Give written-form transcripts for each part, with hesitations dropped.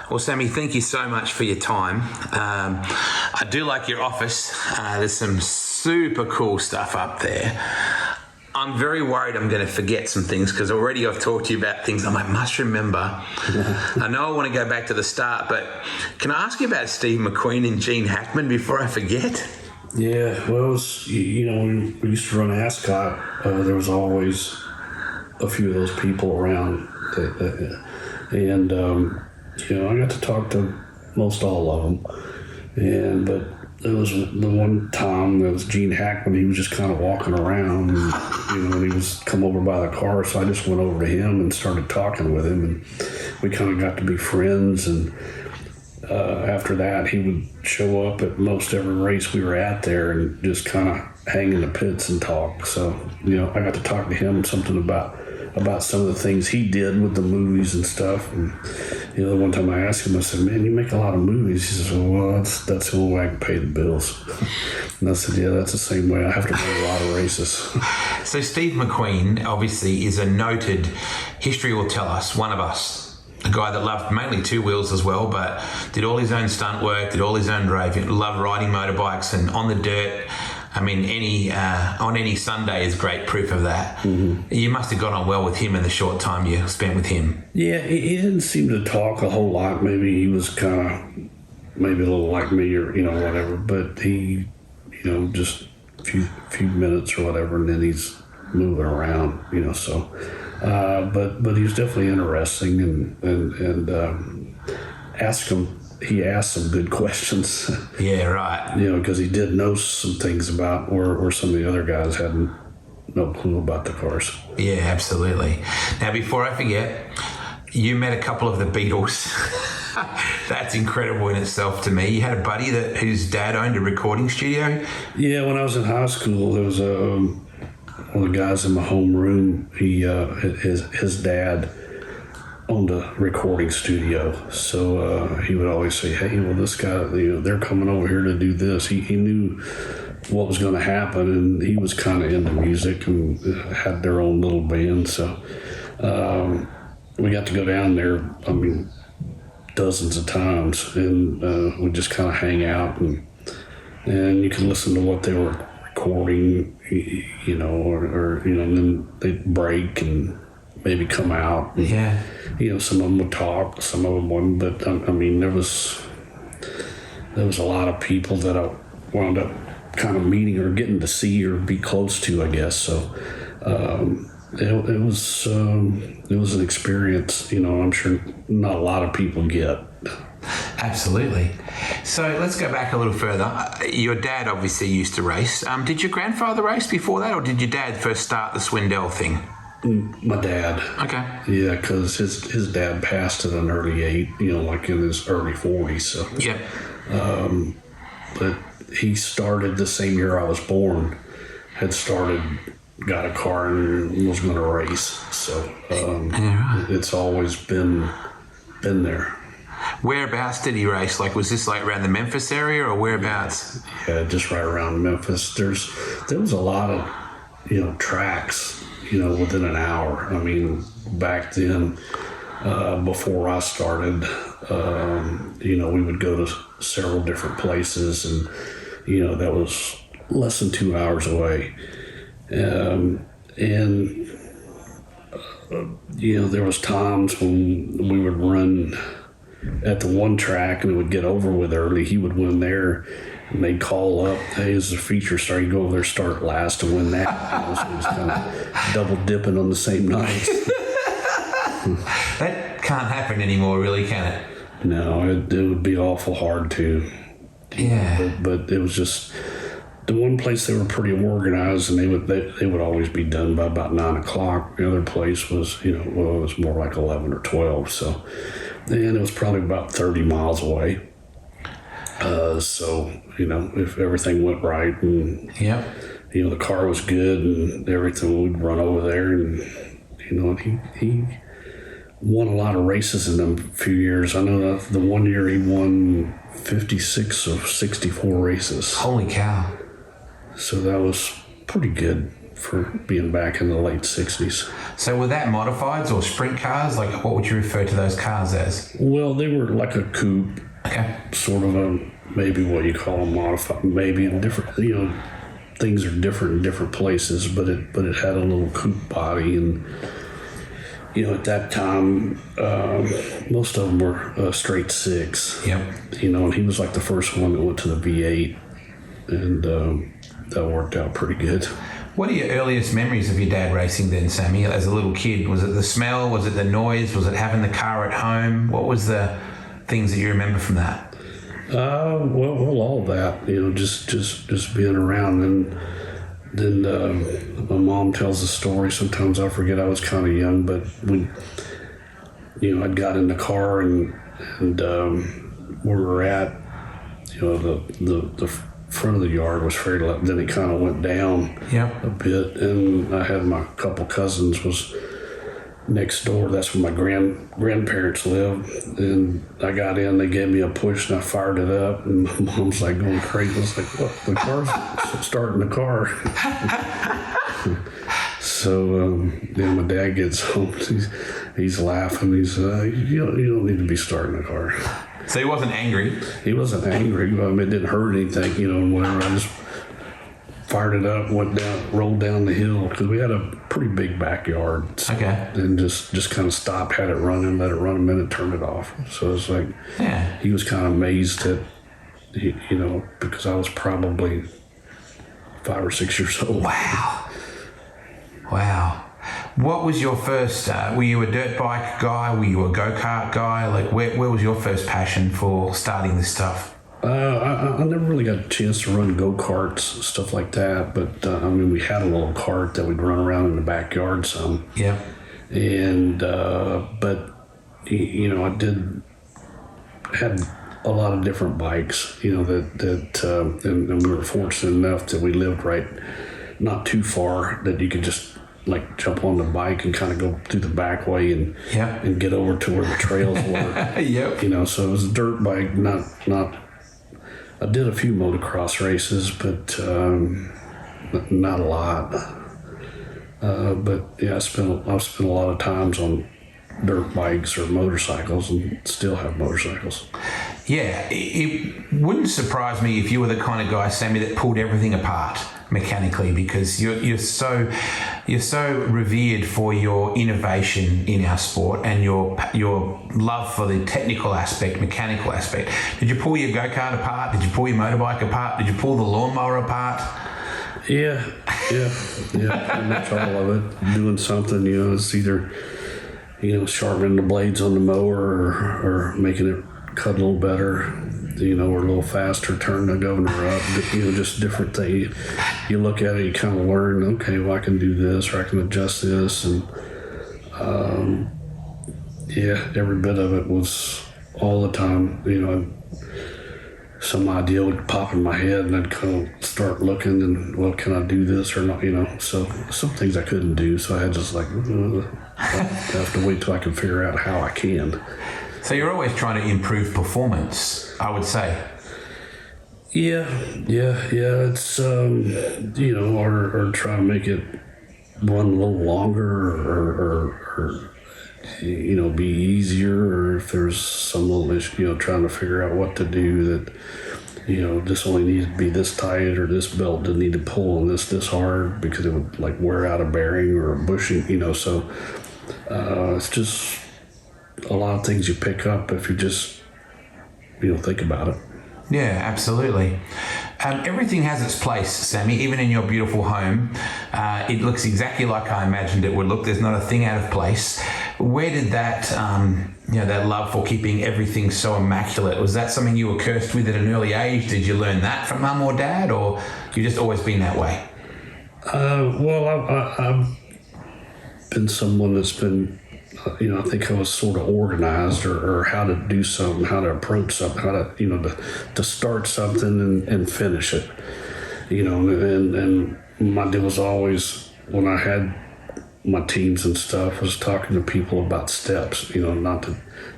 Well, Sammy, thank you so much for your time. I do like your office. There's some super cool stuff up there. I'm very worried I'm going to forget some things because already I've talked to you about things I must remember. I know I want to go back to the start, but can I ask you about Steve McQueen and Gene Hackman before I forget? Yeah, well, it was, when we used to run Ascot, there was always a few of those people around. And I got to talk to most all of them. But there was the one time that was Gene Hackman. He was just kind of walking around, and he was come over by the car. So I just went over to him and started talking with him, and we kind of got to be friends. And after that, he would show up at most every race we were at there and just kind of hang in the pits and talk. So I got to talk to him something about some of the things he did with the movies and stuff. And the one time I asked him, I said, "Man, you make a lot of movies." He says, "Well, that's the only way I can pay the bills." And I said, "Yeah, that's the same way. I have to run a lot of races." So Steve McQueen obviously is a noted, history will tell us, one of us. A guy that loved mainly two wheels as well, but did all his own stunt work, did all his own driving, loved riding motorbikes and on the dirt. I mean, on any Sunday is great proof of that. Mm-hmm. You must have got on well with him in the short time you spent with him. Yeah, he didn't seem to talk a whole lot. Maybe he was kind of, maybe a little like me or, whatever. But he, just a few minutes or whatever, and then he's moving around, so. But he was definitely interesting and he asked some good questions. Yeah, right. Because he did know some things about where some of the other guys hadn't no clue about the cars. Yeah, absolutely. Now, before I forget, you met a couple of the Beatles. That's incredible in itself to me. You had a buddy whose dad owned a recording studio? Yeah, when I was in high school, there was one of the guys in my homeroom. His dad owned a recording studio, so he would always say, "Hey, well, this guy, they're coming over here to do this." He knew what was going to happen, and he was kind of into music and had their own little band. So we got to go down there. I mean, dozens of times, and we just kind of hang out, and you could listen to what they were recording, or and then they'd break and maybe come out. And, yeah. Some of them would talk, some of them wouldn't. But I mean, there was a lot of people that I wound up kind of meeting or getting to see or be close to, I guess. So it was an experience. I'm sure not a lot of people get. Absolutely. So let's go back a little further. Your dad obviously used to race. Did your grandfather race before that, or did your dad first start the Swindell thing? My dad. Okay. Yeah, because his dad passed at an early age, like in his early 40s. So. Yeah. But he started the same year I was born. Got a car and was going to race. So it's always been there. Whereabouts did he race? Like, was this like around the Memphis area or whereabouts? Yeah, just right around Memphis. There was a lot of, tracks, within an hour. I mean, back then, before I started, we would go to several different places, and, that was less than 2 hours away. There was times when we would run at the one track and it would get over with early. He would win there, and they'd call up, "Hey, as the feature star, you go over there, start last, and win that." So it was kind of double dipping on the same night. That can't happen anymore, really, can it? No, it would be awful hard to. Yeah. But it was just the one place they were pretty organized, and they would always be done by about 9 o'clock. The other place was, it was more like 11 or 12. So, and it was probably about 30 miles away. So, if everything went right and, the car was good and everything, we'd run over there. And, he won a lot of races in them few years. I know that the one year he won 56 of 64 races. Holy cow. So that was pretty good for being back in the late 60s. So were that modifieds or sprint cars? Like, what would you refer to those cars as? Well, they were like a coupe, Okay. sort of a, maybe what you call a modified, maybe in different, things are different in different places, but it had a little coupe body, and at that time, most of them were straight six. Yep. And he was like the first one that went to the V8, and that worked out pretty good. What are your earliest memories of your dad racing then, Sammy, as a little kid? Was it the smell? Was it the noise? Was it having the car at home? What was the things that you remember from that? Well, all of that, just being around. And then my mom tells the story. Sometimes I forget, I was kind of young, but when, I'd got in the car and where we were at, the front of the yard was fairly low. Then it kind of went down a bit, and I had my couple cousins was next door. That's where my grandparents lived, and I got in. They gave me a push, and I fired it up, and my mom's like going crazy. I was like, "What? The car's starting the car." So my dad gets home. He's laughing. He's you don't need to be starting the car. So he wasn't angry? He wasn't angry. I mean, it didn't hurt anything, and whatever. I just fired it up, rolled down the hill, because we had a pretty big backyard. Okay. And just kind of stopped, had it running, let it run a minute, turned it off. So it's like, he was kind of amazed that, because I was probably 5 or 6 years old. Wow. What was your first, were you a dirt bike guy? Were you a go-kart guy? Like, where was your first passion for starting this stuff? I never really got a chance to run go-karts, stuff like that. But, we had a little cart that we'd run around in the backyard some. Yeah. And, but, I had a lot of different bikes, and we were fortunate enough that we lived not too far that you could just like jump on the bike and kind of go through the back way and get over to where the trails were. Yep. So it was a dirt bike, not. I did a few motocross races, but not a lot. But yeah, I've spent a lot of times on dirt bikes or motorcycles, and still have motorcycles. Yeah, it wouldn't surprise me if you were the kind of guy, Sammy, that pulled everything apart mechanically, because you're so revered for your innovation in our sport and your love for the technical aspect, mechanical aspect. Did you pull your go-kart apart? Did you pull your motorbike apart? Did you pull the lawnmower apart? Yeah, pretty much all of it. Doing something, it's either sharpening the blades on the mower or making it cut a little better, or a little faster, turn the governor up, just different things. You look at it, you kind of learn, okay, well, I can do this, or I can adjust this, and every bit of it was all the time, some idea would pop in my head, and I'd kind of start looking, and, well, can I do this or not, so some things I couldn't do, so I had just like, I have to wait till I can figure out how I can. So you're always trying to improve performance, I would say. Yeah. It's or try to make it run a little longer, or be easier, or if there's some little issue, trying to figure out what to do that. This only needs to be this tight, or this belt didn't need to pull on this hard because it would like wear out a bearing or a bushing. So it's just a lot of things you pick up if you just think about it. Yeah, absolutely. Everything has its place, Sammy. Even in your beautiful home, it looks exactly like I imagined it would look. There's not a thing out of place. Where did that, that love for keeping everything so immaculate, was that something you were cursed with at an early age? Did you learn that from mum or dad, or you just always been that way? I've been someone that's been, I think I was sort of organized, or how to do something, how to approach something, how to, to start something and finish it, and my deal was always, when I had my teams and stuff, was talking to people about steps, not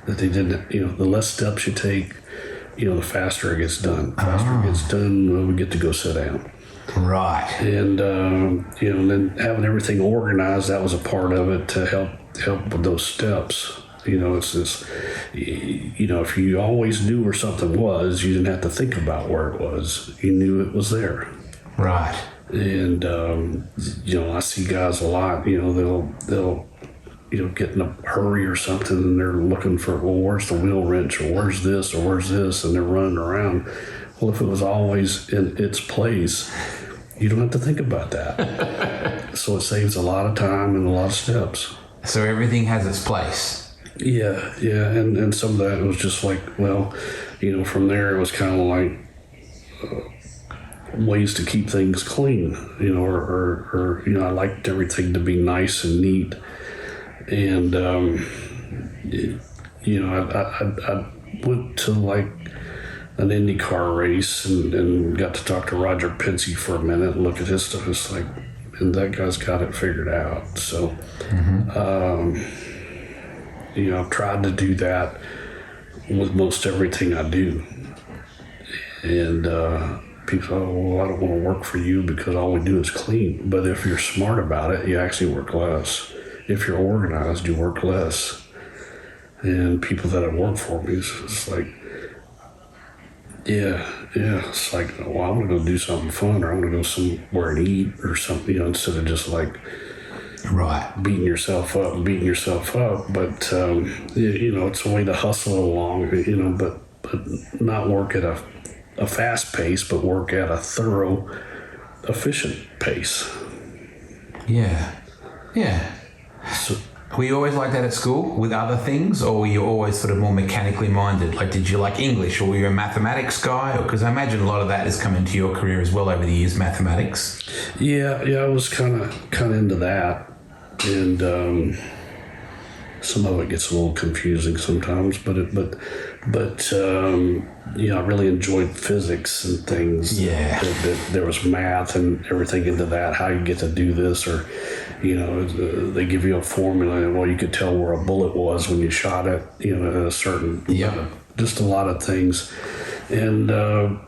that they didn't, the less steps you take, the faster it gets done. The faster it gets done, we get to go sit down. Right. And and then having everything organized, that was a part of it to help with those steps. It's this, if you always knew where something was, you didn't have to think about where it was. You knew it was there. Right. And I see guys a lot. They'll get in a hurry or something, and they're looking for, well, where's the wheel wrench, or where's this, and they're running around. Well, if it was always in its place, you don't have to think about that. So it saves a lot of time and a lot of steps. So everything has its place. Yeah, and some of that was just like, well, from there it was kind of like ways to keep things clean, or I liked everything to be nice and neat, and I went to like an IndyCar race and got to talk to Roger Penske for a minute and look at his stuff. It's like, and that guy's got it figured out. So. I've tried to do that with most everything I do. And people say, oh, well, I don't want to work for you because all we do is clean. But if you're smart about it, you actually work less. If you're organized, you work less. And people that have worked for me, it's like, it's like, well, I want to go do something fun, or I want to go somewhere and eat or something, instead of just like, right, beating yourself up. But it's a way to hustle along, but not work at a fast pace, but work at a thorough, efficient pace. Yeah. So, were you always like that at school with other things, or were you always sort of more mechanically minded? Like, did you like English, or were you a mathematics guy? Because I imagine a lot of that has come into your career as well over the years, mathematics. Yeah, I was kind of into that. And some of it gets a little confusing sometimes, but I really enjoyed physics and things. Yeah, there was math and everything into that. How you get to do this, or they give you a formula, and well, you could tell where a bullet was when you shot it. At a certain just a lot of things. And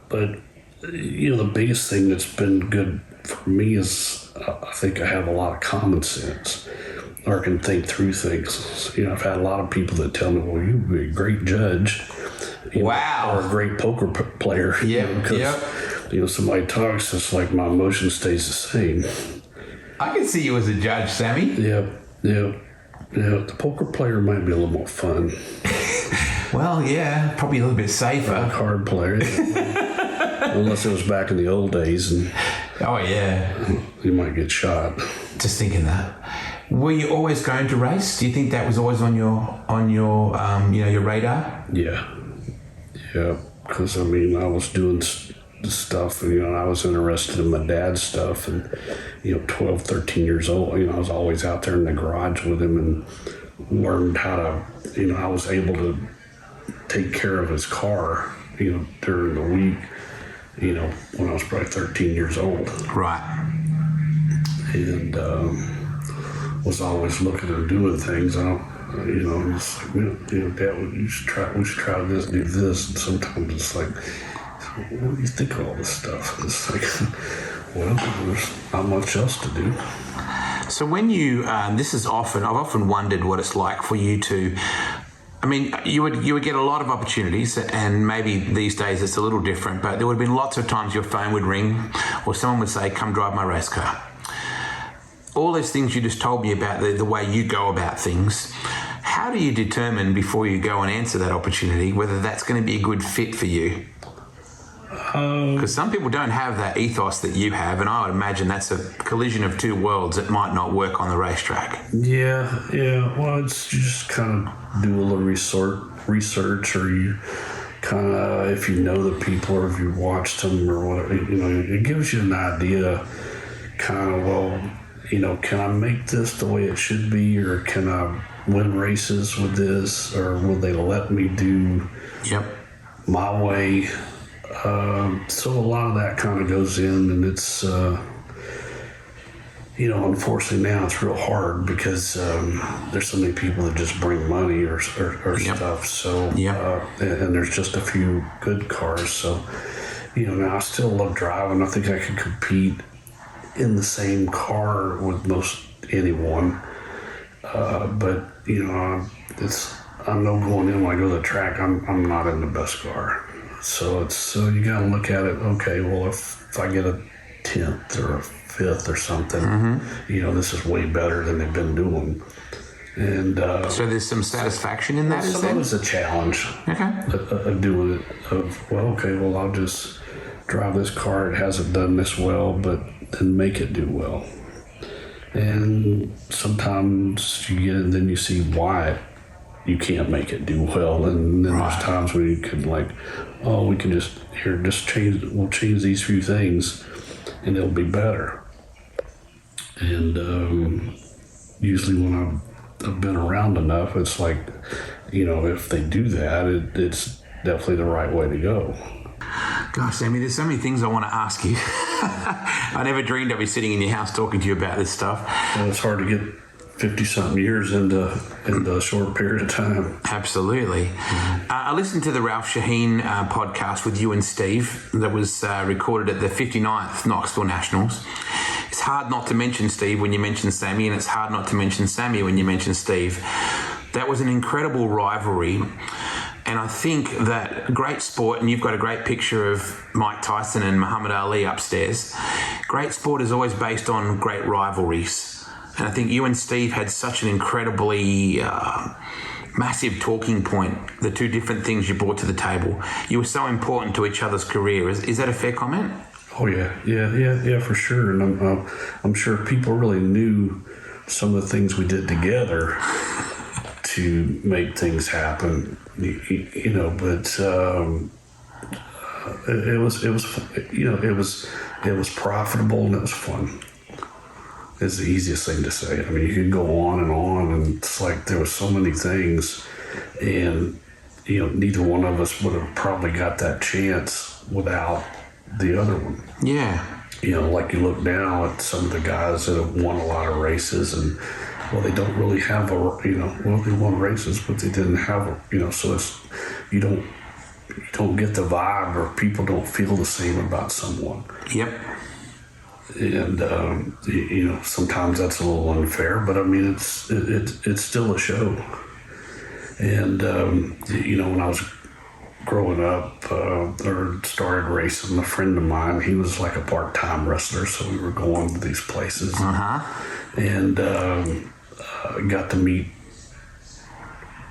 but the biggest thing that's been good for me is I think I have a lot of common sense, or can think through things. I've had a lot of people that tell me, well, you'd be a great judge, wow, or a great poker player. Because somebody talks, it's like my emotion stays the same. I can see you as a judge, Sammy. Yeah. The poker player might be a little more fun. Well, yeah, probably a little bit safer. A card player. Unless it was back in the old days, and you might get shot. Just thinking that. Were you always going to race? Do you think that was always on your your radar? Yeah, because I was doing stuff, and I was interested in my dad's stuff, and 12, 13 years old, I was always out there in the garage with him, and learned how to, I was able to take care of his car, during the week. When I was probably 13 years old. Right. And was always looking and doing things. I don't, it's like, Dad, we should try this, do this. And sometimes it's like, what do you think of all this stuff? It's like, well, there's not much else to do. So when you, I've often wondered what it's like for you to, you would get a lot of opportunities, and maybe these days it's a little different, but there would have been lots of times your phone would ring, or someone would say, come drive my race car. All those things you just told me about, the way you go about things, how do you determine before you go and answer that opportunity whether that's going to be a good fit for you? Because some people don't have that ethos that you have, and I would imagine that's a collision of two worlds that might not work on the racetrack. Yeah. Well, it's just kind of do a little research, or you kind of, if you know the people, or if you watched them, or whatever, it gives you an idea, kind of, well, can I make this the way it should be, or can I win races with this, or will they let me do my way? So a lot of that kind of goes in, and it's, unfortunately now it's real hard because there's so many people that just bring money or stuff. So, and there's just a few good cars. So, now I still love driving. I think I could compete in the same car with most anyone. But I know going in when I go to the track, I'm not in the best car. So you got to look at it. Okay, well, if I get a 10th or a 5th or something, this is way better than they've been doing. And so there's some satisfaction in that. Some of it's a challenge. Of doing it. I'll just drive this car. It hasn't done this well, but then make it do well. And sometimes you get it, and then you see why you can't make it do well. And then there's times where you can we can just change. We'll change these few things, and it'll be better. And usually when I've been around enough, it's like, if they do that, it's definitely the right way to go. Gosh, Sammy, there's so many things I want to ask you. I never dreamed I'd be sitting in your house talking to you about this stuff. Well, it's hard to get 50-something years into a short period of time. Absolutely. I listened to the Ralph Shaheen podcast with you and Steve that was recorded at the 59th Knoxville Nationals. It's hard not to mention Steve when you mention Sammy, and it's hard not to mention Sammy when you mention Steve. That was an incredible rivalry. And I think that great sport, and you've got a great picture of Mike Tyson and Muhammad Ali upstairs, great sport is always based on great rivalries. And I think you and Steve had such an incredibly massive talking point, the two different things you brought to the table. You were so important to each other's career. Is that a fair comment? Oh, yeah, for sure. And I'm sure people really knew some of the things we did together to make things happen, but it was profitable and it was fun. It's the easiest thing to say. I mean, you could go on, and it's like there were so many things, and neither one of us would have probably got that chance without the other one. Yeah. Like you look now at some of the guys that have won a lot of races, and they don't really have they won races, but they didn't have so it's, you don't get the vibe, or people don't feel the same about someone. Yep. And, sometimes that's a little unfair, but I mean, it's still a show. And, when I was growing up, or started racing, a friend of mine, he was like a part-time wrestler, so we were going to these places. And got to meet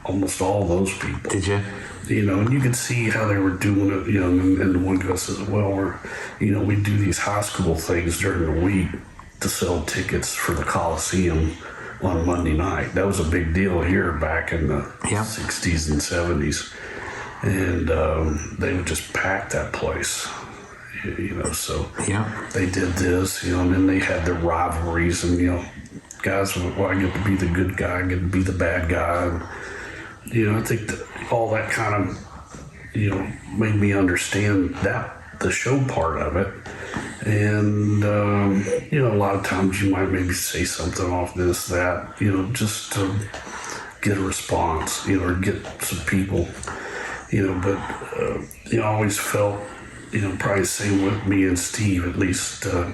almost all those people. Did you? And you could see how they were doing it, and one guy says, we do these high school things during the week to sell tickets for the Coliseum on Monday night. That was a big deal here back in the 60s and 70s. And they would just pack that place, so they did this, and then they had their rivalries, and, guys, I get to be the good guy, I get to be the bad guy. And, I think that all that kind of, made me understand the show part of it. And, a lot of times you might maybe say something off this, that, just to get a response, or get some people, but I always felt, probably the same with me and Steve. At least I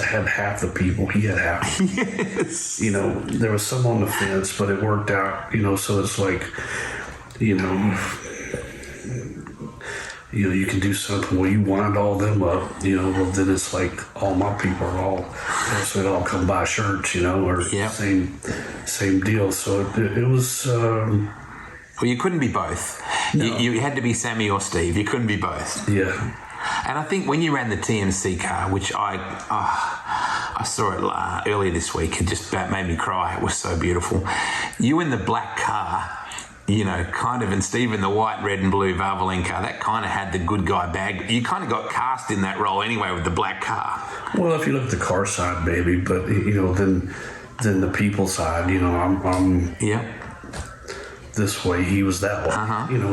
had half the people. He had half. Yes. There was some on the fence, but it worked out. So it's like, you can do something where you wind all them up. Then it's like all my people are all, so it all come by church. Or same deal. So it was. Well, you couldn't be both. No. You had to be Sammy or Steve. You couldn't be both. Yeah. And I think when you ran the TMC car, which I saw it earlier this week, it just made me cry. It was so beautiful. You in the black car, kind of, and Steve in the white, red and blue Valvoline car, that kind of had the good guy bag. You kind of got cast in that role anyway with the black car. Well, if you look at the car side, baby, but, then the people side, I'm this way, he was that way,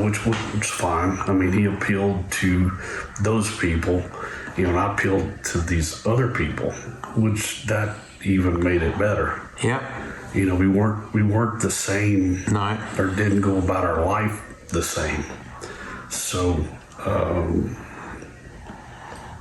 which was fine. I mean, he appealed to those people, and I appealed to these other people, which that even made it better. Yep. We weren't the same. No. Or didn't go about our life the same. So,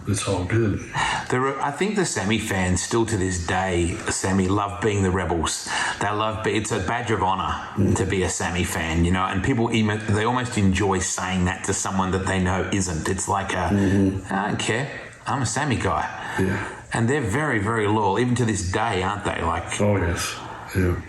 it's all good. I think the Sammy fans still to this day, Sammy, love being the rebels. It's a badge of honour to be a Sammy fan, you know, and people, they almost enjoy saying that to someone that they know isn't. It's like I don't care, I'm a Sammy guy. Yeah. And they're very, very loyal, even to this day, aren't they? Like, oh, yes. Yeah.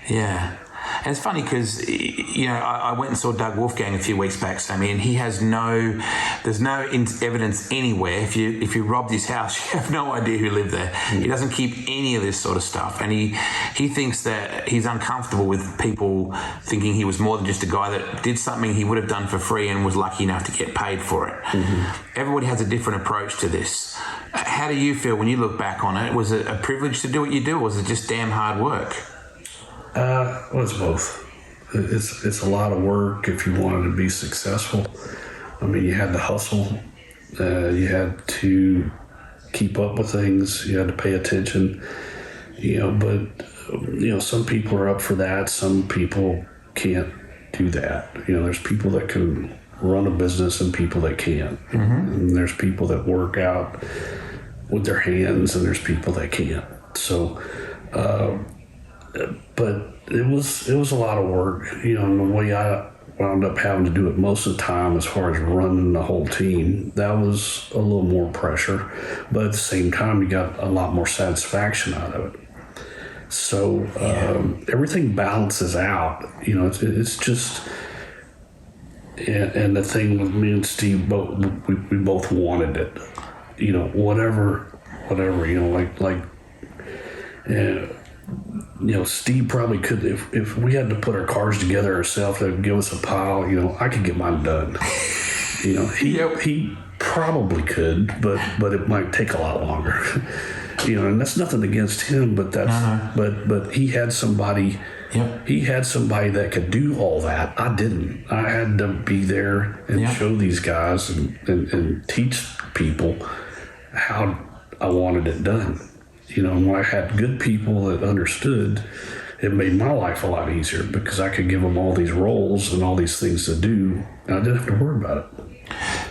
Yeah. And it's funny because, you know, I went and saw Doug Wolfgang a few weeks back, Sammy, and he has there's no evidence anywhere. If you robbed his house, you have no idea who lived there. He doesn't keep any of this sort of stuff. And he thinks that he's uncomfortable with people thinking he was more than just a guy that did something he would have done for free and was lucky enough to get paid for it. Everybody has a different approach to this. How do you feel when you look back on it? Was it a privilege to do what you do, or was it just damn hard work? Well, it's both. It's a lot of work if you wanted to be successful. I mean, you had to hustle. You had to keep up with things. You had to pay attention. You know, but you know, some people are up for that. Some people can't do that. You know, there's people that can run a business and people that can't. And there's people that work out with their hands, and there's people that can't. So. But it was a lot of work, you know, and the way I wound up having to do it most of the time as far as running the whole team, that was a little more pressure. But at the same time, you got a lot more satisfaction out of it. So everything balances out, you know, it's just, and the thing with me and Steve, we both wanted it, you know, whatever, you know, you know, Steve probably could, if we had to put our cars together ourselves, they'd give us a pile, you know, I could get mine done. You know, he probably could, but it might take a lot longer. You know, and that's nothing against him, but that's, but he had somebody, he had somebody that could do all that. I didn't. I had to be there and show these guys and teach people how I wanted it done. You know, and when I had good people that understood, it made my life a lot easier because I could give them all these roles and all these things to do, and I didn't have to worry about it.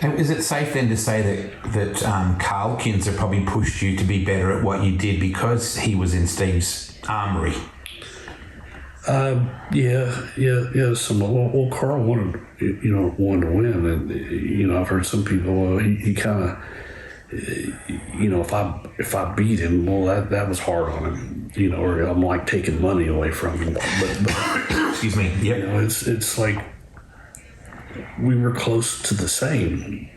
And is it safe then to say that Carl Kinser probably pushed you to be better at what you did because he was in Steve's armory? Yeah. Well, Carl wanted to win, and you know, I've heard some people. Well, he kind of. You know, if I beat him, well, that was hard on him. You know, or I'm like taking money away from him. But excuse me. Yep. You know, it's like we were close to the same.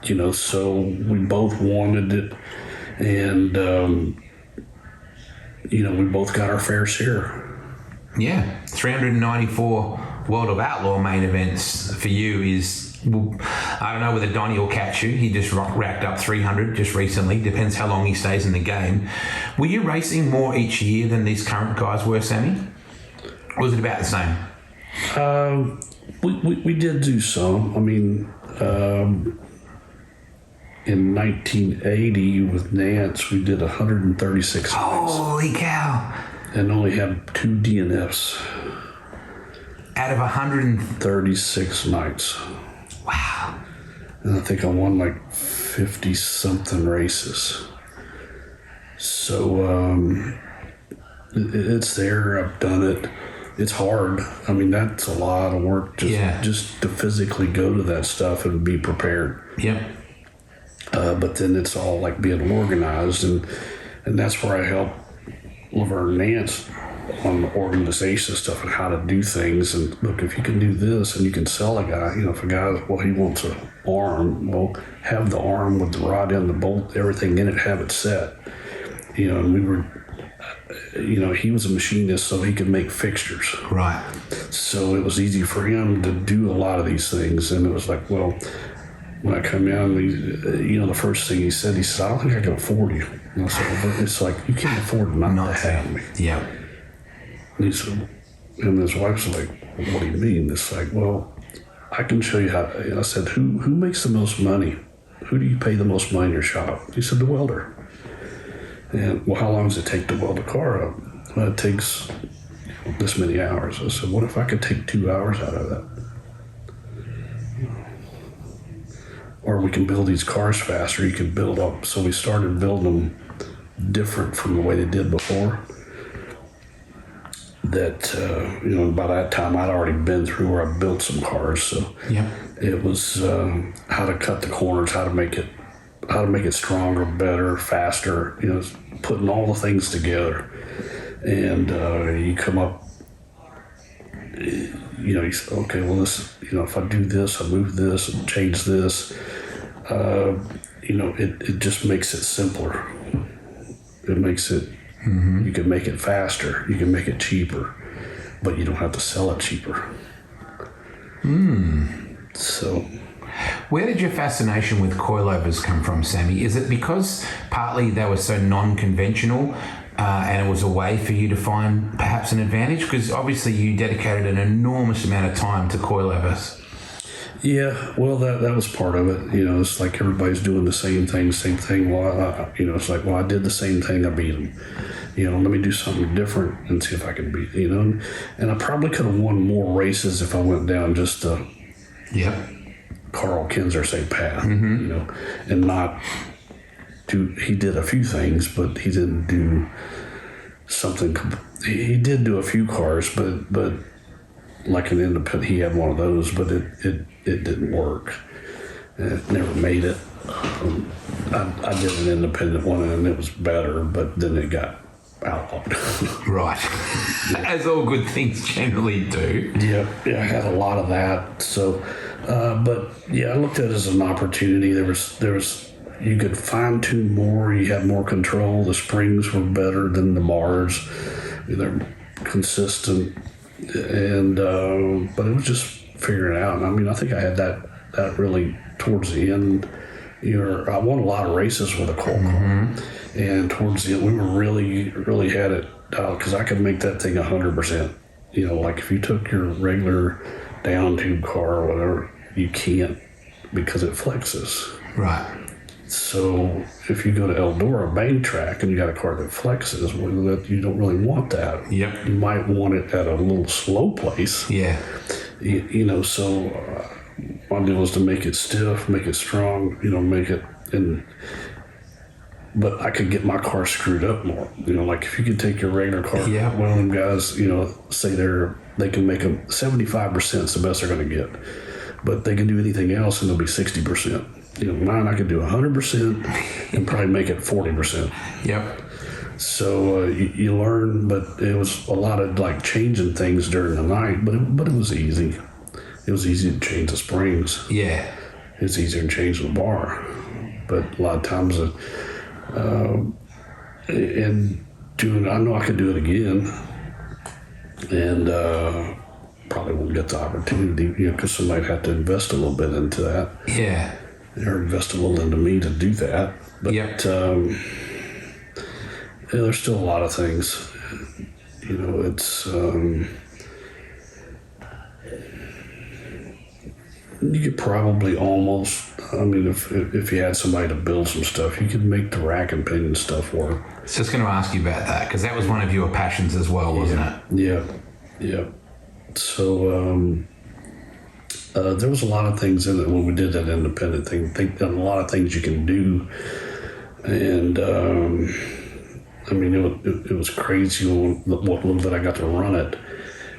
You know, so we both wanted it, and you know, we both got our fair share. Yeah, 394 World of Outlaw main events for you is. Well, I don't know whether Donnie will catch you. He just racked up 300 just recently. Depends how long he stays in the game. Were you racing more each year than these current guys were, Sammy? Or was it about the same? We did do some. I mean, in 1980 with Nance, we did 136 nights. Holy cow. And only had 2 DNFs. Out of 136 nights. Wow. And I think I won like 50-something races. So it's there. I've done it. It's hard. I mean, that's a lot of work just to physically go to that stuff and be prepared. Yeah. But then it's all like being organized, and that's where I help Laverne Nance on the organization stuff and how to do things. And look, if you can do this and you can sell a guy, you know, if a guy, well, he wants an arm, well, have the arm with the rod in, the bolt, everything in it, have it set. You know, and we were, you know, he was a machinist, so he could make fixtures. Right. So it was easy for him to do a lot of these things. And it was like, well, when I come in, you know, the first thing he said, I don't think I can afford you. And I said, it's like, you can't afford not to have me. Yeah. And he said, and his wife's like, what do you mean? It's like, well, I can show you how. And I said, who makes the most money? Who do you pay the most money in your shop? He said, the welder. And, well, how long does it take to weld a car up? Well, it takes this many hours. I said, what if I could take 2 hours out of that? or we can build these cars faster. You can build up. So we started building them different from the way they did before. That, by that time I'd already been through where I built some cars. So it was how to cut the corners, how to make it stronger, better, faster, putting all the things together. And you come up, you say, okay, well, this, if I do this, I move this and change this, it just makes it simpler. It makes it, you can make it faster, you can make it cheaper, but you don't have to sell it cheaper. So, where did your fascination with coilovers come from, Sammy? Is it because partly they were so non-conventional and it was a way for you to find perhaps an advantage? Because obviously you dedicated an enormous amount of time to coilovers. Yeah, well, that was part of it. It's like everybody's doing the same thing. Well, it's like, well, I did the same thing, I beat them. Let me do something different and see if I can beat, And I probably could have won more races if I went down just the Carl Kinser say path, and not do. He did a few things, but he didn't do something. He did do a few cars, but like an independent, he had one of those, but it didn't work. It never made it. I did an independent one and it was better, but then it got outlawed. Right. As all good things generally do. Yeah, I had a lot of that. So, but yeah, I looked at it as an opportunity. There was you could fine tune more. You had more control. The springs were better than the bars. They're consistent, and but it was just figuring it out. I think I had that really towards the end. I won a lot of races with a coil car, and towards the end, we were really had it dialed because I could make that thing 100%. Like if you took your regular down tube car or whatever, you can't because it flexes. Right. So if you go to Eldora bank track and you got a car that flexes, well, you don't really want that. Yep. You might want it at a little slow place. Yeah. So my deal was to make it stiff, make it strong, make it but I could get my car screwed up more. Like if you could take your regular car, one of them guys, say they can make them 75% is the best they're going to get, but they can do anything else and they'll be 60%. Mine I could do 100% and probably make it 40%. Yep. So you learn, but it was a lot of like changing things during the night, but it was easy. It was easy to change the springs. Yeah. It's easier to change the bar, but a lot of times, I know I could do it again, and probably won't get the opportunity, because somebody'd have to invest a little bit into that. Yeah. Or invest a little into me to do that. But there's still a lot of things. It's you could probably almost. If you had somebody to build some stuff, you could make the rack and pinion stuff work. I was just going to ask you about that because that was one of your passions as well, wasn't it? Yeah. So there was a lot of things in it when we did that independent thing. I think a lot of things you can do, and it was crazy what little bit I got to run it.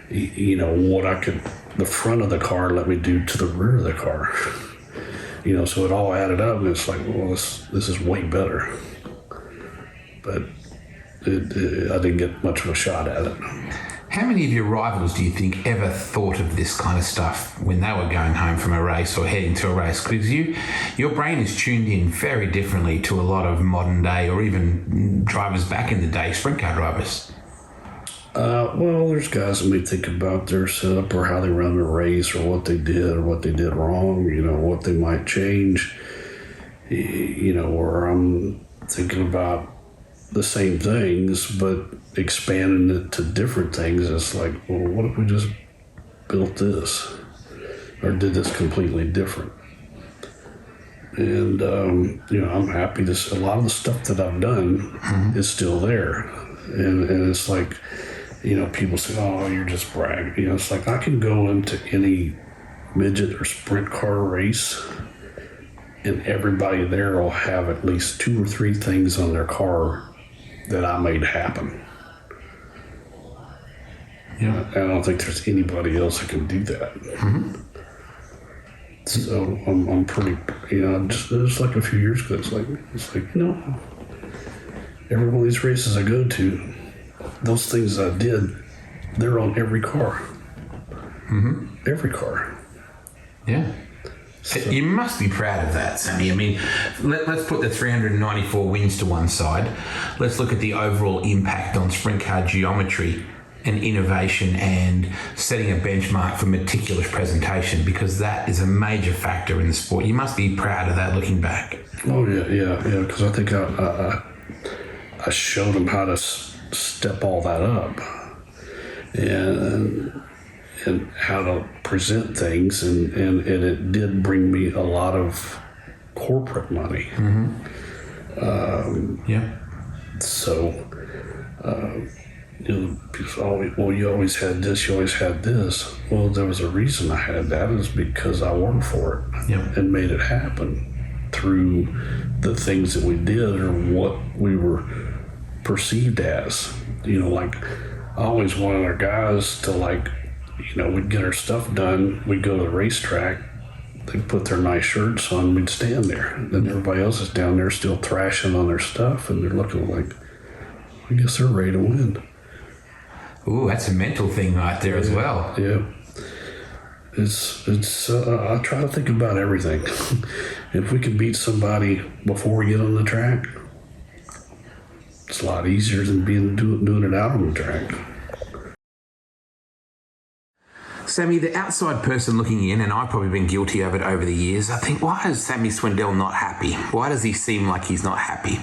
What I could, the front of the car let me do to the rear of the car. So it all added up, and it's like, well, this is way better. But I didn't get much of a shot at it. How many of your rivals do you think ever thought of this kind of stuff when they were going home from a race or heading to a race? Because your brain is tuned in very differently to a lot of modern day or even drivers back in the day, sprint car drivers. Well, there's guys that may think about their setup or how they run the race or what they did wrong, what they might change, or I'm thinking about the same things, but expanding it to different things. It's like, well, what if we just built this or did this completely different? And, I'm happy a lot of the stuff that I've done is still there. And it's like, people say, oh, you're just bragging. It's like I can go into any midget or sprint car race and everybody there will have at least 2 or 3 things on their car that I made happen. Yeah. I don't think there's anybody else that can do that. Mm-hmm. So I'm pretty, just like a few years ago, it's like, every one of these races I go to, those things I did, they're on every car. Mm-hmm. Every car. Yeah. So. You must be proud of that, Sammy. I mean, let's put the 394 wins to one side. Let's look at the overall impact on sprint car geometry and innovation and setting a benchmark for meticulous presentation, because that is a major factor in the sport. You must be proud of that looking back. Oh, yeah, because I think I showed them how to step all that up and how to present things, and it did bring me a lot of corporate money. Mm-hmm. So, people always, well, you always had this, you always had this. Well, there was a reason I had that, is because I worked for it and made it happen through the things that we did or what we were perceived as. Like, I always wanted our guys to, like, we'd get our stuff done, we'd go to the racetrack, they'd put their nice shirts on, we'd stand there. Then everybody else is down there still thrashing on their stuff, and they're looking like, I guess they're ready to win. Ooh, that's a mental thing right there as well. Yeah. It's I try to think about everything. If we can beat somebody before we get on the track, it's a lot easier than doing it out on the track. Sammy, the outside person looking in, and I've probably been guilty of it over the years, I think, why is Sammy Swindell not happy? Why does he seem like he's not happy?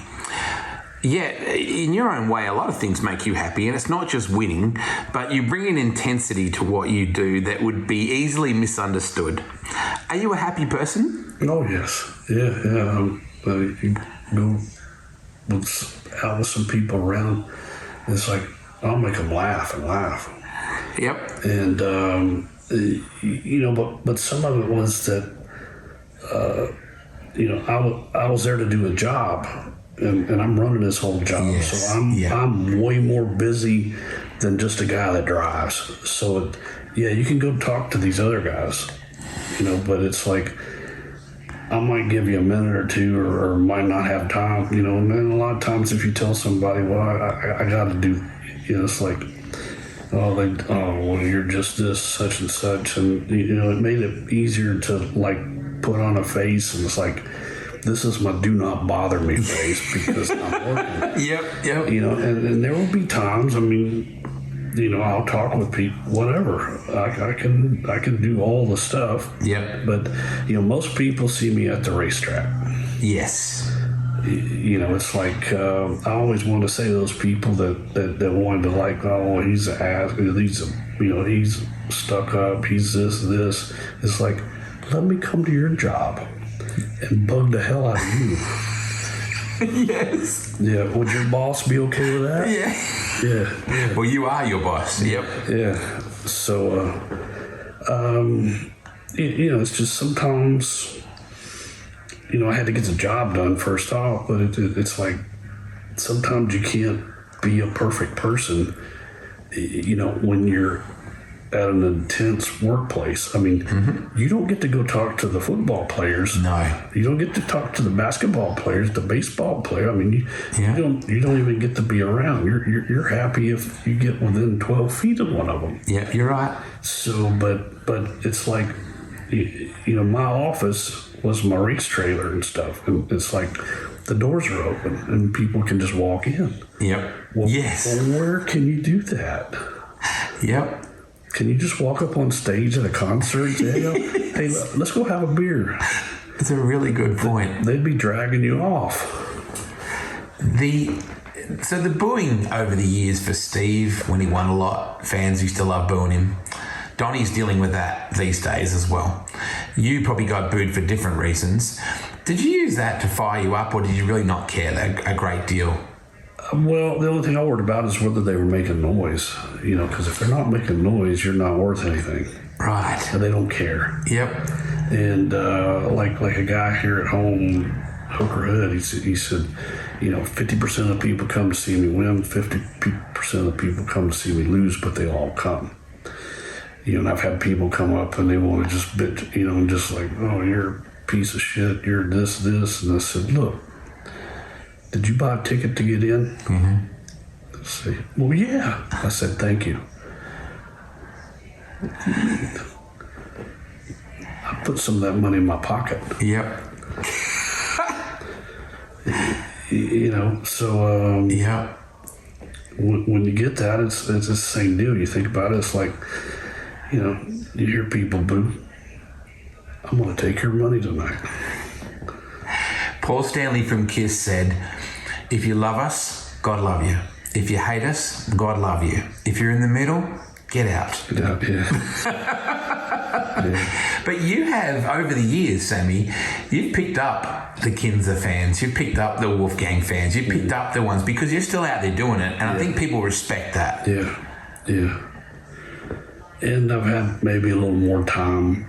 Yeah, in your own way, a lot of things make you happy, and it's not just winning, but you bring an intensity to what you do that would be easily misunderstood. Are you a happy person? Oh, yes. Yeah. You go out with some people around, it's like, I'll make them laugh and laugh. Yep. And, but some of it was that, I was there to do a job. And I'm running this whole job, yes. So I'm way more busy than just a guy that drives. So, you can go talk to these other guys, but it's like, I might give you a minute or two or might not have time, and then a lot of times if you tell somebody, well, I got to do, it's like, well, you're just this, such and such, and, it made it easier to, like, put on a face, and it's like, this is my do not bother me face because I'm working. Yep. And there will be times, I'll talk with people, whatever. I can do all the stuff. Yep. But, most people see me at the racetrack. Yes. It's like, I always want to say to those people that wanted to, like, oh, he's an ass, he's stuck up, he's this. It's like, let me come to your job and bug the hell out of you. Yes. Yeah. Would your boss be okay with that? Yeah. Well, you are your boss. Yep. Yeah. So, it's just sometimes, I had to get the job done first off, but it's like sometimes you can't be a perfect person, when you're at an intense workplace. You don't get to go talk to the football players. No. You don't get to talk to the basketball players, the baseball player. You don't even get to be around. You're happy if you get within 12 feet of one of them. Yeah, you're right. So, but it's like, my office was my race trailer and stuff, and it's like the doors are open and people can just walk in. Yep. Well, yes. Well, where can you do that? Yep. Can you just walk up on stage at a concert and say, hey, let's go have a beer? It's a really good point. They'd be dragging you off. So the booing over the years for Steve, when he won a lot, fans used to love booing him. Donnie's dealing with that these days as well. You probably got booed for different reasons. Did you use that to fire you up, or did you really not care a great deal? Well, the only thing I worried about is whether they were making noise, because if they're not making noise, you're not worth anything. Right. And they don't care. Yep. And like a guy here at home, Hooker Hood, he said, 50% of the people come to see me win, 50% of the people come to see me lose, but they all come. And I've had people come up and they want to just bitch, and just like, oh, you're a piece of shit, you're this. And I said, look, did you buy a ticket to get in? Mm-hmm. I say, well, yeah. I said, thank you. I put some of that money in my pocket. Yep. So yeah. When you get that, it's the same deal. You think about it, it's like, you hear people boo. I'm going to take your money tonight. Paul Stanley from KISS said, if you love us, God love you. If you hate us, God love you. If you're in the middle, get out. Get out, yeah. But you have, over the years, Sammy, you've picked up the Kinser fans, you've picked up the Wolfgang fans, you've picked up the ones because you're still out there doing it, and I think people respect that. Yeah. And I've had maybe a little more time.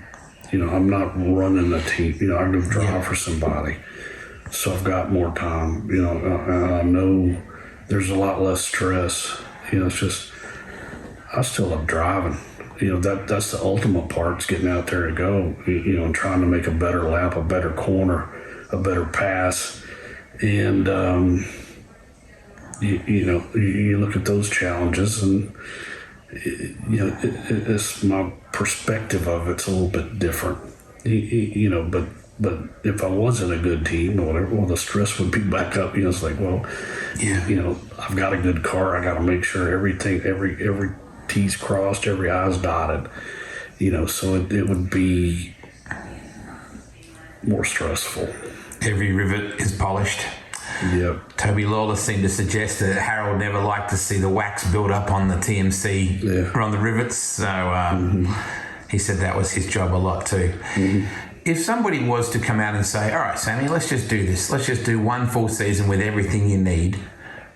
I'm not running a team. I go drive for somebody. So I've got more time, and I know there's a lot less stress. It's just, I still love driving. That's the ultimate part, is getting out there to go, and trying to make a better lap, a better corner, a better pass. And, you look at those challenges and, it's my perspective of it's a little bit different, but if I wasn't a good team or whatever, well, the stress would be back up. It's like, well, I've got a good car. I got to make sure everything, every T's crossed, every I's dotted, so it would be more stressful. Every rivet is polished. Yep. Toby Lawler seemed to suggest that Harold never liked to see the wax build up on the TMC or on the rivets, so he said that was his job a lot too. Mm-hmm. If somebody was to come out and say, all right, Sammy, let's just do this. Let's just do one full season with everything you need.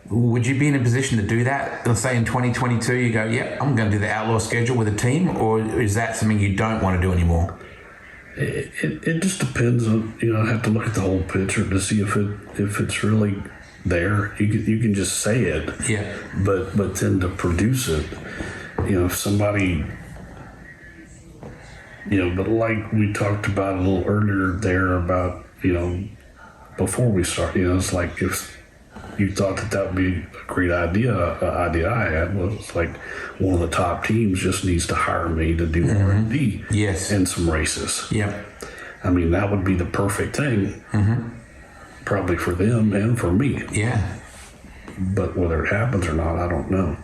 Would you be in a position to do that? Let's say in 2022 you go, yep, I'm going to do the Outlaw schedule with a team, or is that something you don't want to do anymore? It just depends on, I have to look at the whole picture to see if it's really there. You can just say it, yeah. But then to produce it, if somebody, but like we talked about a little earlier there about, before we start, it's like if you thought that would be a great idea I had was like one of the top teams just needs to hire me to do R&D and some races. Yep. I mean, that would be the perfect thing, probably for them and for me. Yeah. But whether it happens or not, I don't know.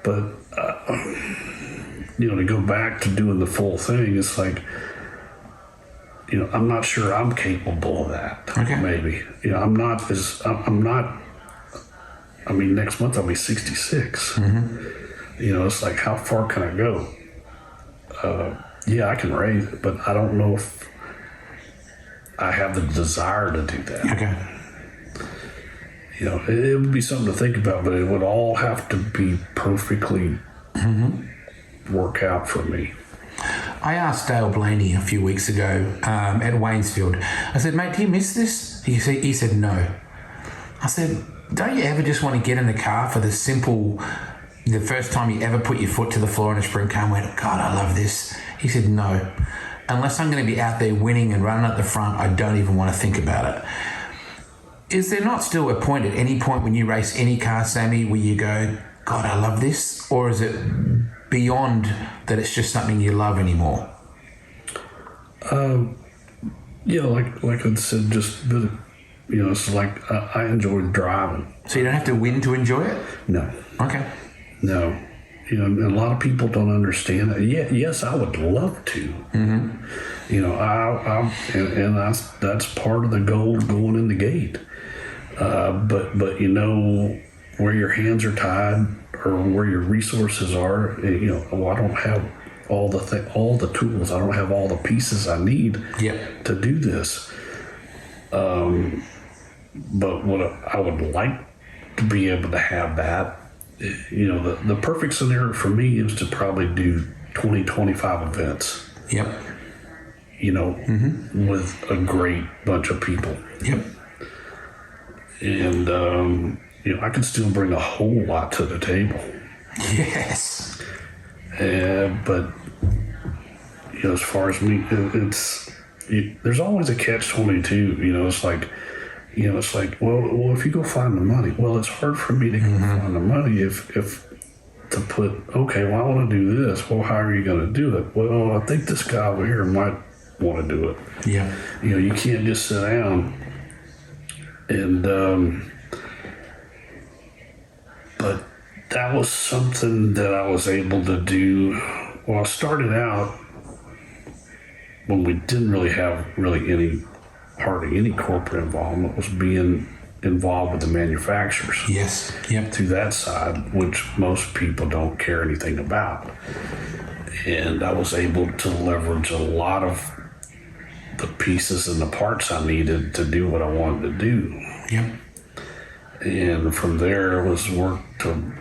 But, to go back to doing the full thing, it's like, I'm not sure I'm capable of that. Okay. Maybe. I mean, next month I'll be 66. It's like, how far can I go? I can race it, but I don't know if I have the desire to do that. Okay. It would be something to think about, but it would all have to be perfectly work out for me. I asked Dale Blaney a few weeks ago at Waynesfield. I said, mate, do you miss this? He said no. I said, don't you ever just want to get in the car for the first time you ever put your foot to the floor in a sprint car and went, God, I love this? He said, no. Unless I'm going to be out there winning and running at the front, I don't even want to think about it. Is there not still a point at any point when you race any car, Sammy, where you go, God, I love this? Or is it beyond that it's just something you love anymore? Like I said, just a bit of, it's like I enjoy driving. So you don't have to win to enjoy it? No. Okay. No. And a lot of people don't understand that. Yeah, yes, I would love to. Mm-hmm. That's part of the goal going in the gate. But where your hands are tied or where your resources are, I don't have all the tools. I don't have all the pieces I need to do this. But what I would like to be able to have that, the perfect scenario for me is to probably do 20, 25 events. Yep. You know, with a great bunch of people. Yep. And, you know, I can still bring a whole lot to the table. Yes. But, you know, as far as me, there's always a catch-22. You know, it's like, well, if you go find the money, well, it's hard for me to go find the money if to put, okay, well, I want to do this. Well, how are you going to do it? Well, I think this guy over here might want to do it. Yeah. You know, you can't just sit down and, but that was something that I was able to do. Well, I started out when we didn't really have hardly any corporate involvement, was being involved with the manufacturers. Yes. Yep. To that side, which most people don't care anything about. And I was able to leverage a lot of the pieces and the parts I needed to do what I wanted to do. Yep. And from there, it was work to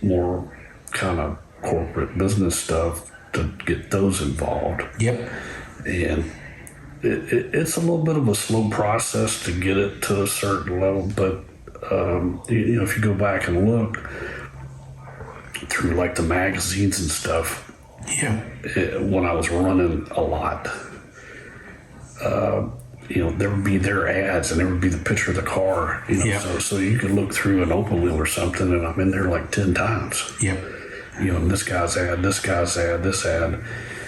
more kind of corporate business stuff to get those involved. Yep. And it's a little bit of a slow process to get it to a certain level, but you know, if you go back and look through like the magazines and stuff, yeah, when I was running a lot, you know, there would be their ads and there would be the picture of the car, you know, so you could look through an open wheel or something, and I'm in there like 10 times. Yep. You know, and this guy's ad, this ad.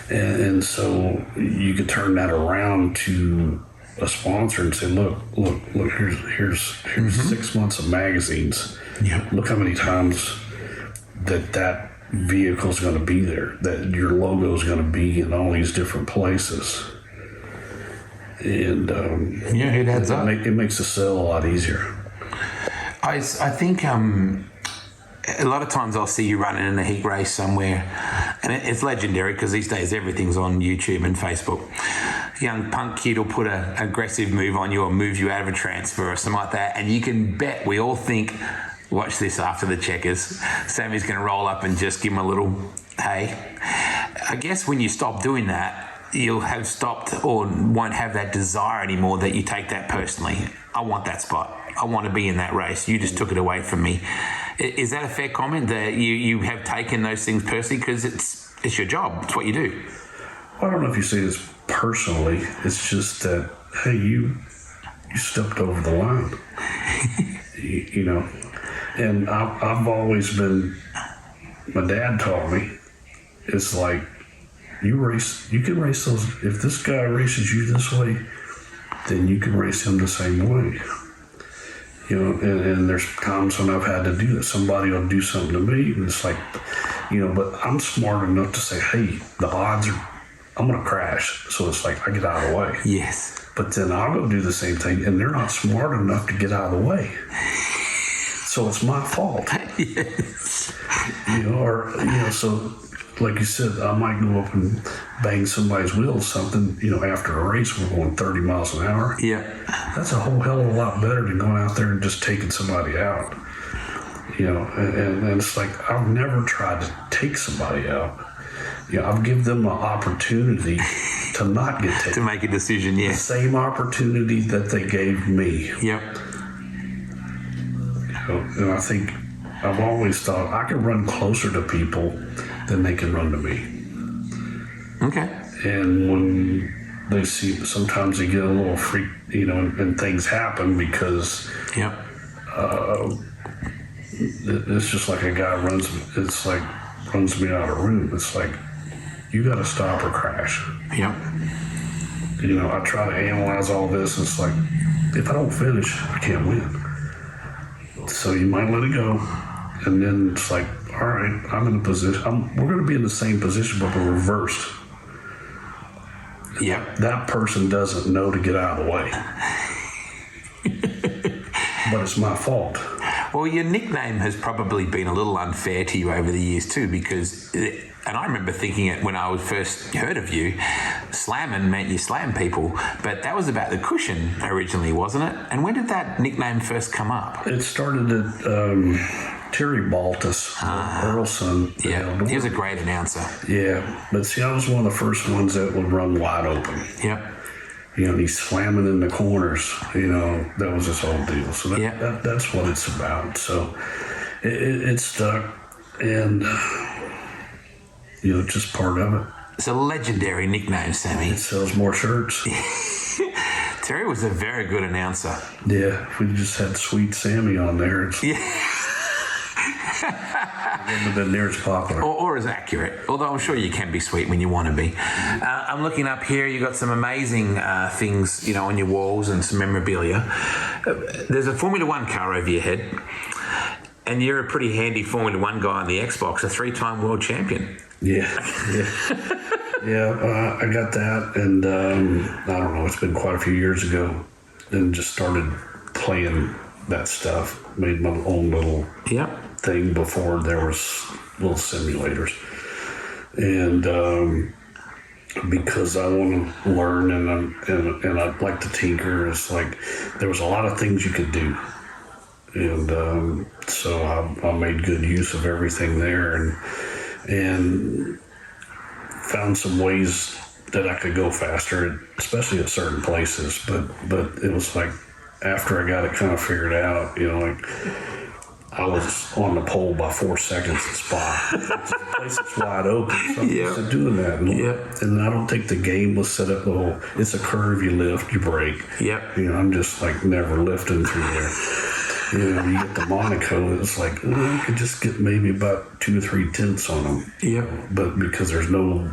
And so you could turn that around to a sponsor and say, look, here's 6 months of magazines. Yep. Look how many times that vehicle's going to be there, that your logo's going to be in all these different places. And it adds up. It makes the sale a lot easier. I think a lot of times I'll see you running in a heat race somewhere, and it's legendary because these days everything's on YouTube and Facebook. A young punk kid will put an aggressive move on you or move you out of a transfer or something like that, and you can bet we all think, watch this after the checkers, Sammy's going to roll up and just give him a little hey. I guess when you stop doing that, you'll have stopped or won't have that desire anymore that you take that personally. I want that spot. I want to be in that race. You just took it away from me. Is that a fair comment that you have taken those things personally because it's your job, it's what you do? I don't know if you say this personally. It's just that, hey, you stepped over the line. you know, and I've always been. My dad taught me. It's like you can race those. If this guy races you this way, then you can race him the same way. You know, and there's times when I've had to do that. Somebody will do something to me, and it's like, you know, but I'm smart enough to say, hey, the odds are, I'm going to crash. So it's like, I get out of the way. Yes. But then I'll go do the same thing, and they're not smart enough to get out of the way. So it's my fault. Yes. You know, or, you know, so like you said, I might go up and bang somebody's wheel or something, you know, after a race, we're going 30 miles an hour. Yeah. That's a whole hell of a lot better than going out there and just taking somebody out. You know, and it's like, I've never tried to take somebody out. You know, I've given them an opportunity to not get taken. To make a decision, yes. The same opportunity that they gave me. Yep. You know, and I think I've always thought I can run closer to people than they can run to me. Okay. And when they see, sometimes they get a little freaked, you know, and things happen because yep. It's just like a guy runs me out of a room. It's like, you got to stop or crash. Yep. You know, I try to analyze all this. It's like, if I don't finish, I can't win. So you might let it go. And then it's like, all right, I'm in a position. We're going to be in the same position, but we're reversed. Yep. That person doesn't know to get out of the way. But it's my fault. Well, your nickname has probably been a little unfair to you over the years too, because, and I remember thinking it when I first heard of you, slamming meant you slam people, but that was about the cushion originally, wasn't it? And when did that nickname first come up? It started at Terry Baltus, Earl's son. Yeah, he was a great announcer. Yeah, but see, I was one of the first ones that would run wide open. Yep. He's slamming in the corners. That was his whole deal. So that's what it's about. So it stuck, and just part of it. It's a legendary nickname, Sammy. It sells more shirts. Terry was a very good announcer. Yeah, if we just had Sweet Sammy on there, it wouldn't have been near as popular. Or as accurate, although I'm sure you can be sweet when you want to be. I'm looking up here, you've got some amazing things, on your walls and some memorabilia. There's a Formula One car over your head, and you're a pretty handy Formula One guy on the Xbox, a 3-time world champion. Yeah. I got that, and I don't know, it's been quite a few years ago, and just started playing that stuff. Made my own little thing before there was little simulators, and because I want to learn and I'd like to tinker. It's like there was a lot of things you could do, and so I made good use of everything there, and found some ways that I could go faster, especially at certain places. But it was like after I got it kind of figured out, I was on the pole by 4 seconds a spot. The place is wide open, so I'm used to doing that. And I don't think the game was set up, it's a curve, you lift, you brake. I'm just like never lifting through there. You get the Monaco, it's like, you could just get maybe about 2 or 3 tenths on them. But because there's no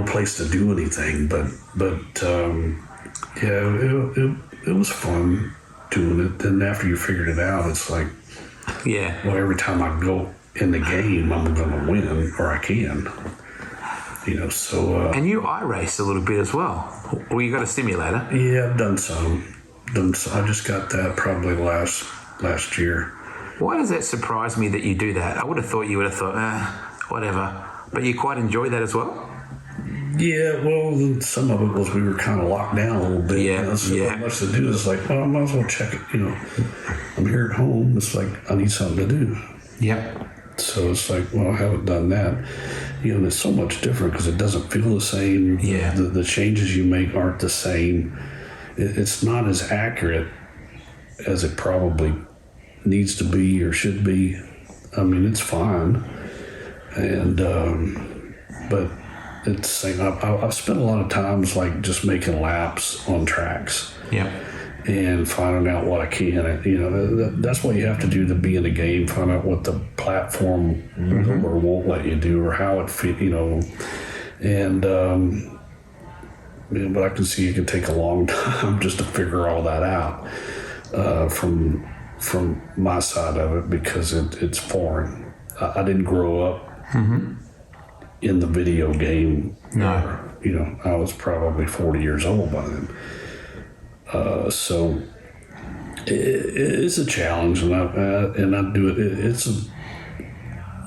place to do anything. But it was fun doing it. Then after you figured it out, it's like, well, every time I go in the game, I'm going to win, or I can. So. And you iRace a little bit as well. Or you got a simulator? Yeah, I've done some. I just got that probably last year. Why does that surprise me that you do that? I would have thought you would have thought, whatever. But you quite enjoy that as well? Yeah, well, some of it was we were kind of locked down a little bit. So not much to do. It's like, well, I might as well check it. I'm here at home. It's like, I need something to do. So it's like, well, I haven't done that. And it's so much different because it doesn't feel the same. The changes you make aren't the same. It's not as accurate as it probably needs to be or should be. I mean, it's fine. And, but it's like I've spent a lot of times like just making laps on tracks. And finding out what I can. That's what you have to do to be in a game. Find out what the platform will or won't let you do, or how it fit. And but I can see it can take a long time just to figure all that out from my side of it, because it's foreign. I didn't grow up in the video game. No. I was probably 40 years old by then. So it's a challenge, and I do it. It's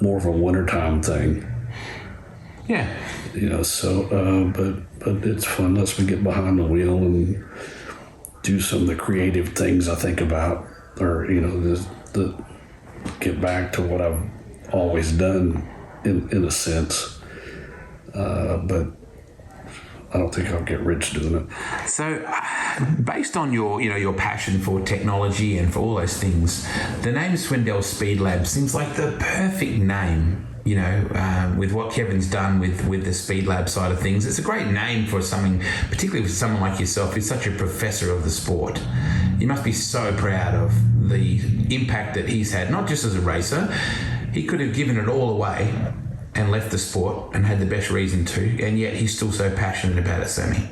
more of a wintertime thing. So but it's fun. Lets me get behind the wheel and do some of the creative things I think about, or the get back to what I've always done in a sense. But I don't think I'll get rich doing it. So, based on your passion for technology and for all those things, the name Swindell Speed Lab seems like the perfect name. With what Kevin's done with the Speed Lab side of things, it's a great name for something, particularly for someone like yourself who's such a professor of the sport. You must be so proud of the impact that he's had, not just as a racer. He could have given it all away and left the sport and had the best reason to, and yet he's still so passionate about it, Sammy.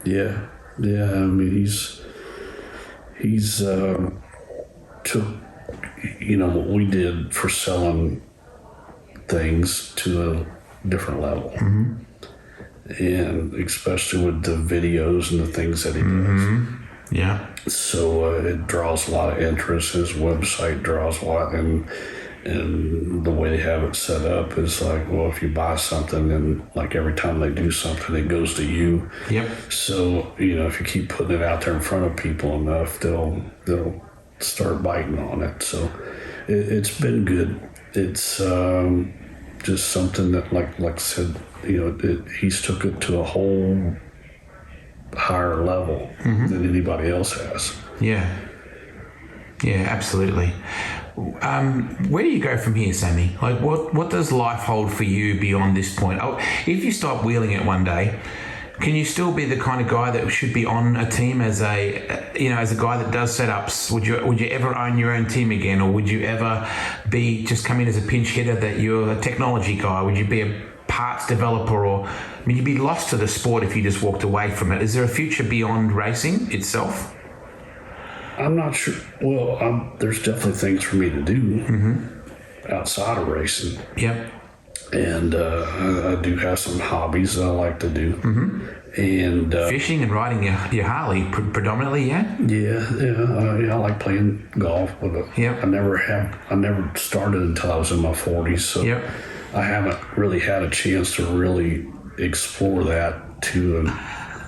Yeah. I mean, he's took what we did for selling things to a different level, and especially with the videos and the things that he does. So it draws a lot of interest. His website draws a lot, and the way they have it set up is like, well, if you buy something, then like every time they do something, it goes to you. So if you keep putting it out there in front of people enough, they'll start biting on it. So it's been good. It's just something that, like I said, he's took it to a whole higher level than anybody else has. Yeah, absolutely. Where do you go from here, Sammy? Like, what does life hold for you beyond this point? Oh, if you stop wheeling it one day, can you still be the kind of guy that should be on a team as a guy that does setups? Would you ever own your own team again, or would you ever just come in as a pinch hitter that you're a technology guy? Would you be a parts developer, or you'd be lost to the sport if you just walked away from it? Is there a future beyond racing itself? I'm not sure. Well, there's definitely things for me to do outside of racing. Yep. And I do have some hobbies that I like to do. And fishing and riding your Harley predominantly, yeah? Yeah, I like playing golf. But Yep. I never started until I was in my 40s, so Yep. I haven't really had a chance to really explore that to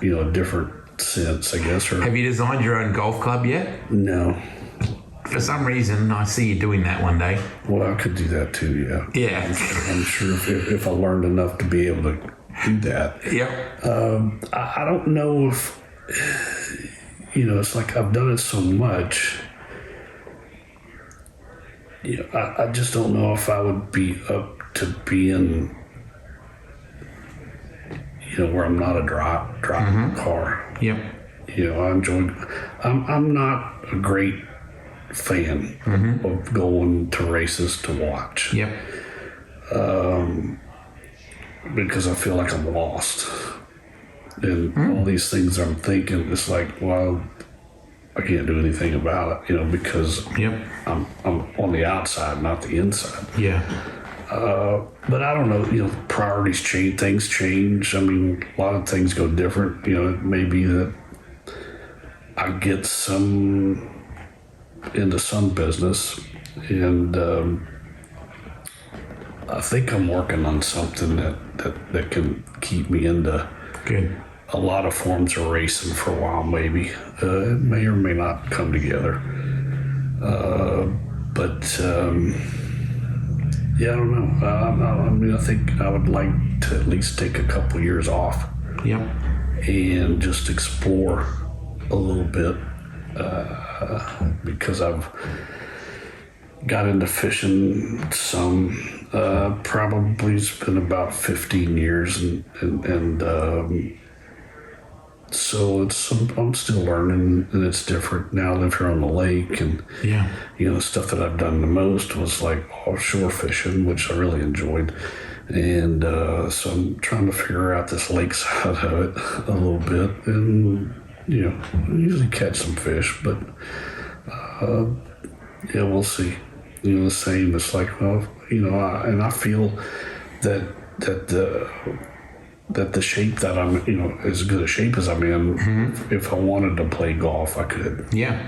a different sense, I guess. Or Have you designed your own golf club yet? no. For some reason, I see you doing that one day. Well, I could do that too, yeah. Yeah. I'm sure if I learned enough to be able to do that. Yep. I don't know if, it's like I've done it so much. I just don't know if I would be up to being, where I'm not a driving car. Yep. I'm not a great fan of going to races to watch. Yep. Because I feel like I'm lost. And all these things I'm thinking, it's like, well, I can't do anything about it, because Yep. I'm on the outside, not the inside. Yeah. But I don't know, priorities change, things change. I mean, a lot of things go different. It may be that I get into some business, and I think I'm working on something that can keep me into Good. a lot of forms of racing for a while, maybe. It may or may not come together. But I don't know. I think I would like to at least take a couple years off. Yep. And just explore a little bit, because I've got into fishing some. Probably it's been about 15 years, and so I'm still learning, and it's different now. I live here on the lake, and the stuff that I've done the most was like offshore fishing, which I really enjoyed. And so I'm trying to figure out this lake side of it a little bit, and usually catch some fish, but we'll see. The same. It's like, well, I feel that the shape that I'm, as good a shape as I'm in, if I wanted to play golf, I could. Yeah.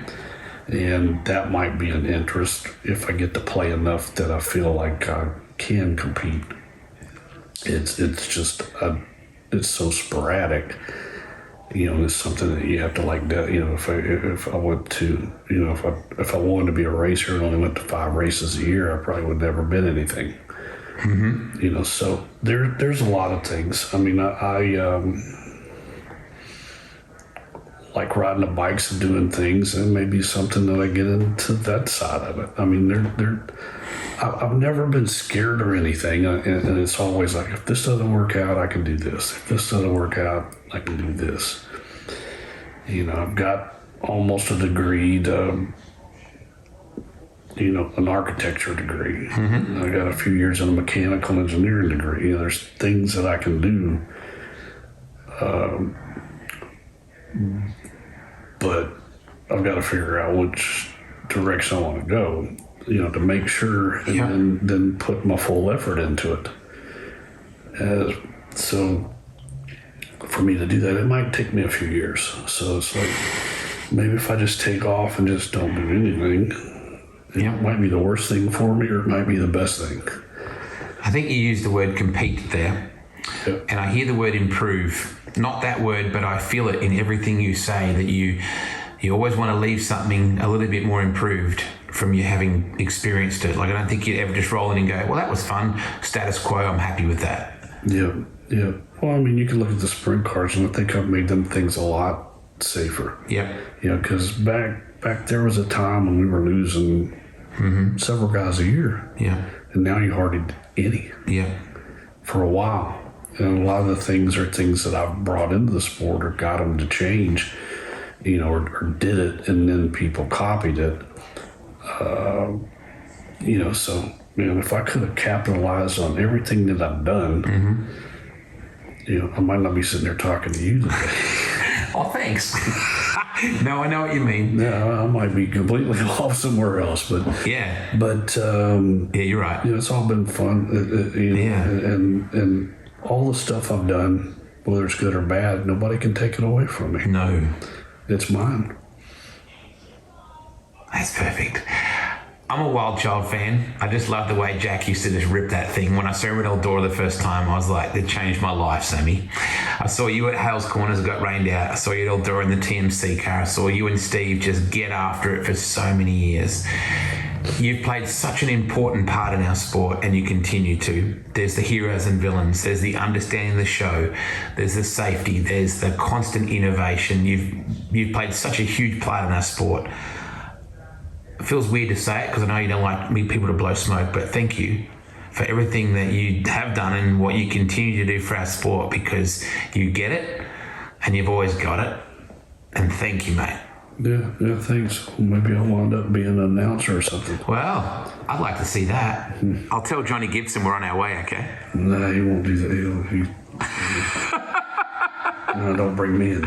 And that might be an interest if I get to play enough that I feel like I can compete. It's just it's so sporadic. It's something that you have to like. If I went to, if I wanted to be a racer and only went to 5 races a year, I probably would never been anything. So there's a lot of things. I mean, I like riding the bikes and doing things, and maybe something that I get into that side of it. I mean, I've never been scared or anything, and it's always like, if this doesn't work out, I can do this. If this doesn't work out, I can do this. I've got almost a degree to, an architecture degree. I got a few years in a mechanical engineering degree. There's things that I can do, but I've got to figure out which direction I want to go, to make sure, and then put my full effort into it. So for me to do that, it might take me a few years. So it's like, maybe if I just take off and just don't do anything, it might be the worst thing for me, or it might be the best thing. I think you used the word compete there. Yep. And I hear the word improve. Not that word, but I feel it in everything you say, that you always want to leave something a little bit more improved from you having experienced it. Like, I don't think you'd ever just roll in and go, well, that was fun. Status quo, I'm happy with that. Yeah. Well, I mean, you can look at the sprint cars, and I think I've made them things a lot safer. Yeah. Because back there was a time when we were losing several guys a year. Yeah. And now you hardly any. Yeah. For a while. And a lot of the things are things that I've brought into the sport or got them to change, or did it, and then people copied it. So, if I could have capitalized on everything that I've done, I might not be sitting there talking to you today. Oh, thanks. No, I know what you mean. Yeah, I might be completely off somewhere else, but yeah, you're right. It's all been fun. And all the stuff I've done, whether it's good or bad, nobody can take it away from me. No, it's mine. That's perfect. I'm a Wild Child fan. I just love the way Jack used to just rip that thing. When I saw him at Eldora the first time, I was like, that changed my life, Sammy. I saw you at Hales Corners, it got rained out. I saw you at Eldora in the TMC car. I saw you and Steve just get after it for so many years. You've played such an important part in our sport, and you continue to. There's the heroes and villains. There's the understanding the show. There's the safety. There's the constant innovation. You've played such a huge part in our sport. It feels weird to say it because I know you don't like people to blow smoke, but thank you for everything that you have done and what you continue to do for our sport, because you get it and you've always got it. And thank you, mate. Yeah, thanks. Maybe I'll wind up being an announcer or something. Well, I'd like to see that. I'll tell Johnny Gibson we're on our way, okay? No, he won't do that. No, don't bring me in.